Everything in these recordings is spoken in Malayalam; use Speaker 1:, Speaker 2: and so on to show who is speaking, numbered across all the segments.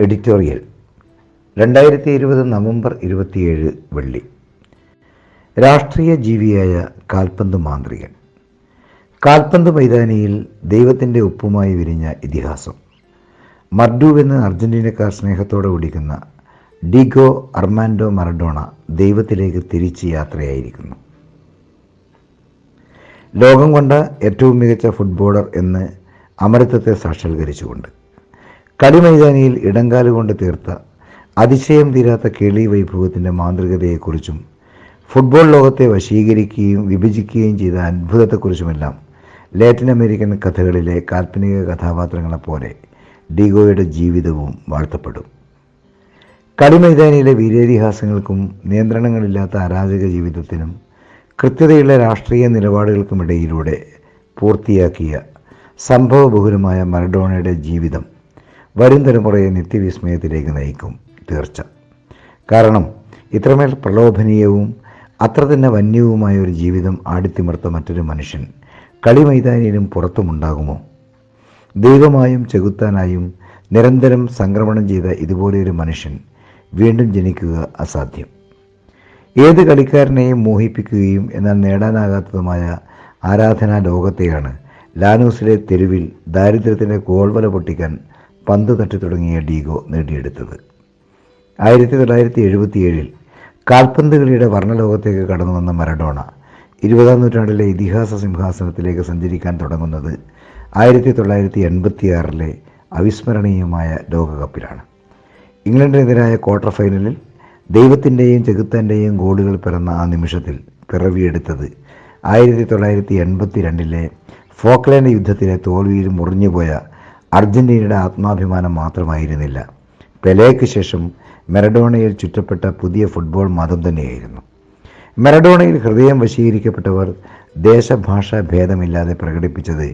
Speaker 1: എഡിറ്റോറിയൽ 2020 നവംബർ 27 വെള്ളി. രാഷ്ട്രീയ ജീവിയായ കാൽപന്ത് മാന്ത്രികൻ. കാൽപന്ത് മൈതാനിയിൽ ദൈവത്തിൻ്റെ ഒപ്പുമായി വിരിഞ്ഞ ഇതിഹാസം. മർഡൂവെന്ന് അർജന്റീനക്കാർ സ്നേഹത്തോടെ വിളിക്കുന്ന ഡീഗോ അർമാൻഡോ മറഡോണ ദൈവത്തിലേക്ക് തിരിച്ച് യാത്രയായിരിക്കുന്നു. ലോകം കൊണ്ട ഏറ്റവും മികച്ച ഫുട്ബോളർ എന്ന് അമരത്വത്തെ സാക്ഷാത്കരിച്ചുകൊണ്ട് കളിമൈതാനിയിൽ ഇടങ്കാലുകൊണ്ട് തീർത്ത അതിശയം തീരാത്ത കേളി വൈഭവത്തിൻ്റെ മാന്ത്രികതയെക്കുറിച്ചും ഫുട്ബോൾ ലോകത്തെ വശീകരിക്കുകയും വിഭജിക്കുകയും ചെയ്ത അത്ഭുതത്തെക്കുറിച്ചുമെല്ലാം ലാറ്റിൻ അമേരിക്കൻ കഥകളിലെ കാൽപ്പനിക കഥാപാത്രങ്ങളെപ്പോലെ ഡീഗോയുടെ ജീവിതവും വാഴ്ത്തപ്പെടും. കളിമൈതാനിയിലെ വീരേതിഹാസങ്ങൾക്കും നിയന്ത്രണങ്ങളില്ലാത്ത അരാജക ജീവിതത്തിനും കൃത്യതയുള്ള രാഷ്ട്രീയ നിലപാടുകൾക്കുമിടയിലൂടെ പൂർത്തിയാക്കിയ സംഭവബഹുലമായ മറഡോണയുടെ ജീവിതം വരും തലമുറയെ നിത്യവിസ്മയത്തിലേക്ക് നയിക്കും, തീർച്ച. കാരണം ഇത്രമേൽ പ്രലോഭനീയവും അത്ര തന്നെ വന്യവുമായ ഒരു ജീവിതം ആടിത്തിമിർത്ത മറ്റൊരു മനുഷ്യൻ കളിമൈതാനിയിലും പുറത്തുമുണ്ടാകുമോ? ദൈവമായും ചെകുത്താനായും നിരന്തരം സംക്രമണം ചെയ്ത ഇതുപോലെയൊരു മനുഷ്യൻ വീണ്ടും ജനിക്കുക അസാധ്യം. ഏത് കളിക്കാരനെയും മോഹിപ്പിക്കുകയും എന്നാൽ നേടാനാകാത്തതുമായ ആരാധനാ ലോകത്തെയാണ് ലാനൂസിലെ തെരുവിൽ ദാരിദ്ര്യത്തിൻ്റെ കോൾവല പൊട്ടിക്കാൻ പന്ത് തട്ടി തുടങ്ങിയ ഡീഗോ നേടിയെടുത്തത്. 1977 കാൽപന്ത് കളിയുടെ വർണ്ണലോകത്തേക്ക് കടന്നു വന്ന മറഡോണ 20-ാം നൂറ്റാണ്ടിലെ ഇതിഹാസ സിംഹാസനത്തിലേക്ക് സഞ്ചരിക്കാൻ തുടങ്ങുന്നത് 1986 അവിസ്മരണീയമായ ലോകകപ്പിലാണ്. ഇംഗ്ലണ്ടിനെതിരായ ക്വാർട്ടർ ഫൈനലിൽ ദൈവത്തിൻ്റെയും ചെകുത്താൻ്റെയും ഗോളുകൾ പിറന്ന ആ നിമിഷത്തിൽ പിറവിയെടുത്തത് 1982 ഫോക്ലാൻഡ് യുദ്ധത്തിലെ തോൽവിയിൽ മുറിഞ്ഞുപോയ അർജന്റീനയുടെ ആത്മാഭിമാനം മാത്രമായിരുന്നില്ല, പെലെയ്ക്ക് ശേഷം മറഡോണയിൽ ചുറ്റപ്പെട്ട പുതിയ ഫുട്ബോൾ മതം തന്നെയായിരുന്നു. മറഡോണയിൽ ഹൃദയം വശീകരിക്കപ്പെട്ടവർ ദേശഭാഷ ഭേദമില്ലാതെ പ്രകടിപ്പിച്ചത്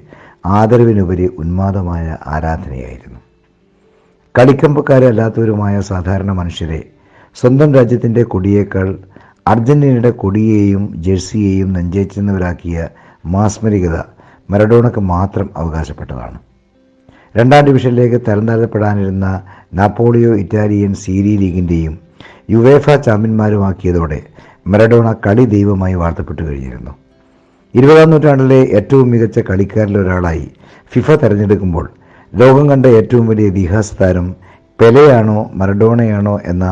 Speaker 1: ആദരവിനുപരി ഉന്മാദമായ ആരാധനയായിരുന്നു. കളിക്കമ്പക്കാരല്ലാത്തവരുമായ സാധാരണ മനുഷ്യരെ സ്വന്തം രാജ്യത്തിൻ്റെ കൊടിയേക്കാൾ അർജന്റീനയുടെ കൊടിയെയും ജേഴ്സിയെയും നെഞ്ചേറ്റുന്നവരാക്കിയ മാസ്മരികത മറഡോണയ്ക്ക് മാത്രം അവകാശപ്പെട്ടതാണ്. 2ാം ഡിവിഷനിലേക്ക് തരംതാഴ്ത്തപ്പെടാനിരുന്ന നാപ്പോളിയോ ഇറ്റാലിയൻ സീരി ലീഗിൻ്റെയും യുവേഫ ചാമ്പ്യന്മാരുമാക്കിയതോടെ മറഡോണ കളി ദൈവമായി വാഴ്ത്തപ്പെട്ടു കഴിഞ്ഞിരുന്നു. 20-ാം നൂറ്റാണ്ടിലെ ഏറ്റവും മികച്ച കളിക്കാരിലൊരാളായി ഫിഫ തെരഞ്ഞെടുക്കുമ്പോൾ ലോകം കണ്ട ഏറ്റവും വലിയ ഇതിഹാസ താരം പെലെയാണോ മറഡോണയാണോ എന്ന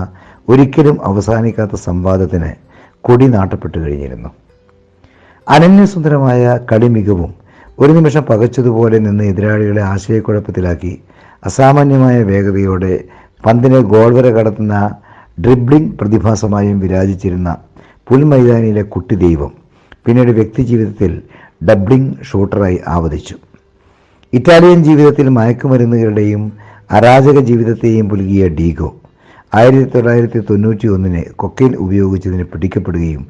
Speaker 1: ഒരിക്കലും അവസാനിക്കാത്ത സംവാദത്തിന് കൊടി നാട്ടപ്പെട്ടു കഴിഞ്ഞിരുന്നു. അനന്യസുന്ദരമായ കളി മികവും ഒരു നിമിഷം പകച്ചതുപോലെ നിന്ന് എതിരാളികളെ ആശയക്കുഴപ്പത്തിലാക്കി അസാമാന്യമായ വേഗതയോടെ പന്തിനെ ഗോൾ വരെ കടത്തുന്ന ഡ്രിബ്ലിംഗ് പ്രതിഭാസമായും വിരാജിച്ചിരുന്ന പുൽമൈതാനിയിലെ കുട്ടി ദൈവം പിന്നീട് വ്യക്തിജീവിതത്തിൽ ഡബ്ലിംഗ് ഷൂട്ടറായി ആവതിച്ചു. ഇറ്റാലിയൻ ജീവിതത്തിൽ മയക്കുമരുന്നുകളുടെയും അരാജക ജീവിതത്തെയും പുലുകിയ ഡീഗോ 1991 കൊക്കൈൻ ഉപയോഗിച്ചതിന് പിടിക്കപ്പെടുകയും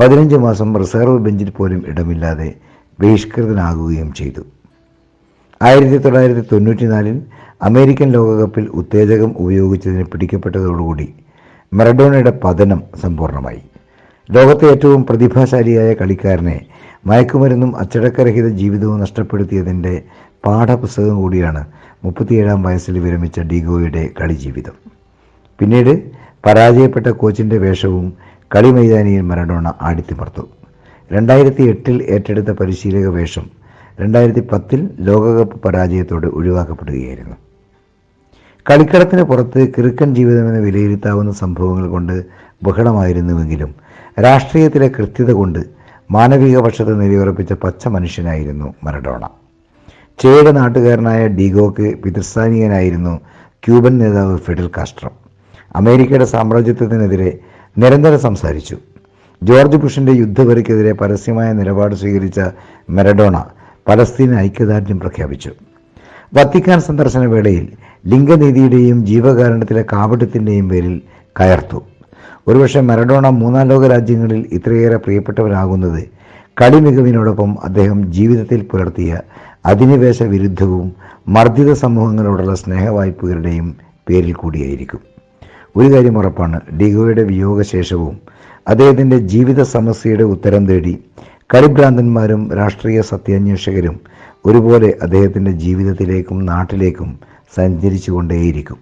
Speaker 1: 15 മാസം റിസർവ് ബെഞ്ചിൽ പോലും ഇടമില്ലാതെ ബഹിഷ്കൃതനാകുകയും ചെയ്തു. 1994 അമേരിക്കൻ ലോകകപ്പിൽ ഉത്തേജകം ഉപയോഗിച്ചതിന് പിടിക്കപ്പെട്ടതോടുകൂടി മറഡോണയുടെ പതനം സമ്പൂർണ്ണമായി. ലോകത്തെ ഏറ്റവും പ്രതിഭാശാലിയായ കളിക്കാരനെ മയക്കുമരുന്നും അച്ചടക്കരഹിത ജീവിതവും നഷ്ടപ്പെടുത്തിയതിൻ്റെ പാഠപുസ്തകം കൂടിയാണ് 37-ാം വയസ്സിൽ വിരമിച്ച ഡീഗോയുടെ കളിജീവിതം. പിന്നീട് പരാജയപ്പെട്ട കോച്ചിൻ്റെ വേഷവും കളിമൈതാനിയിൽ മറഡോണ ആടിത്തിമർത്തു. 2008 ഏറ്റെടുത്ത പരിശീലക വേഷം 2010 ലോകകപ്പ് പരാജയത്തോടെ ഒഴിവാക്കപ്പെടുകയായിരുന്നു. കളിക്കളത്തിന് പുറത്ത് കിറുക്കൻ ജീവിതമെന്ന് വിലയിരുത്താവുന്ന സംഭവങ്ങൾ കൊണ്ട് ബഹളമായിരുന്നുവെങ്കിലും രാഷ്ട്രീയത്തിലെ കൃത്യത കൊണ്ട് മാനവിക പക്ഷത്ത് നിലയുറപ്പിച്ച പച്ച മനുഷ്യനായിരുന്നു മറഡോണ. ചേയുടെ നാട്ടുകാരനായ ഡീഗോക്ക് പിതൃസ്ഥാനീയനായിരുന്നു ക്യൂബൻ നേതാവ് ഫിഡൽ കാസ്ട്രോ. അമേരിക്കയുടെ സാമ്രാജ്യത്വത്തിനെതിരെ നിരന്തരം സംസാരിച്ചു. ജോർജ് ബുഷിൻ്റെ യുദ്ധവെറിക്കെതിരെ പരസ്യമായ നിലപാട് സ്വീകരിച്ച മറഡോണ പലസ്തീൻ ഐക്യദാർഢ്യം പ്രഖ്യാപിച്ചു. വത്തിക്കാൻ സന്ദർശന വേളയിൽ ലിംഗനീതിയുടെയും ജീവകാരുണ്യത്തിലെ കാപട്യത്തിൻ്റെയും പേരിൽ കയർത്തു. ഒരുപക്ഷെ മറഡോണ 3ാം ലോക രാജ്യങ്ങളിൽ ഇത്രയേറെ പ്രിയപ്പെട്ടവനാകുന്നത് കളി മികവിനോടൊപ്പം അദ്ദേഹം ജീവിതത്തിൽ പുലർത്തിയ അധിനിവേശ വിരുദ്ധവും മർദ്ദിത സമൂഹങ്ങളോടുള്ള സ്നേഹവായ്പകളുടെയും പേരിൽ കൂടിയായിരിക്കും. ഒരു കാര്യം ഉറപ്പാണ്, ഡീഗോയുടെ വിയോഗശേഷവും അദ്ദേഹത്തിൻ്റെ ജീവിത സമസ്യയുടെ ഉത്തരം തേടി കളിഭ്രാന്തന്മാരും രാഷ്ട്രീയ സത്യാന്വേഷകരും ഒരുപോലെ അദ്ദേഹത്തിൻ്റെ ജീവിതത്തിലേക്കും നാട്ടിലേക്കും സഞ്ചരിച്ചുകൊണ്ടേയിരിക്കും.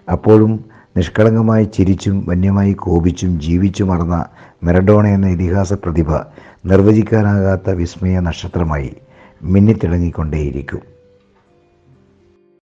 Speaker 1: അപ്പോഴും നിഷ്കളങ്കമായി ചിരിച്ചും വന്യമായി കോപിച്ചും ജീവിച്ചു മറന്ന മറഡോണ എന്ന ഇതിഹാസ പ്രതിഭ നിർവചിക്കാനാകാത്ത വിസ്മയ നക്ഷത്രമായി മിന്നിത്തിളങ്ങിക്കൊണ്ടേയിരിക്കും.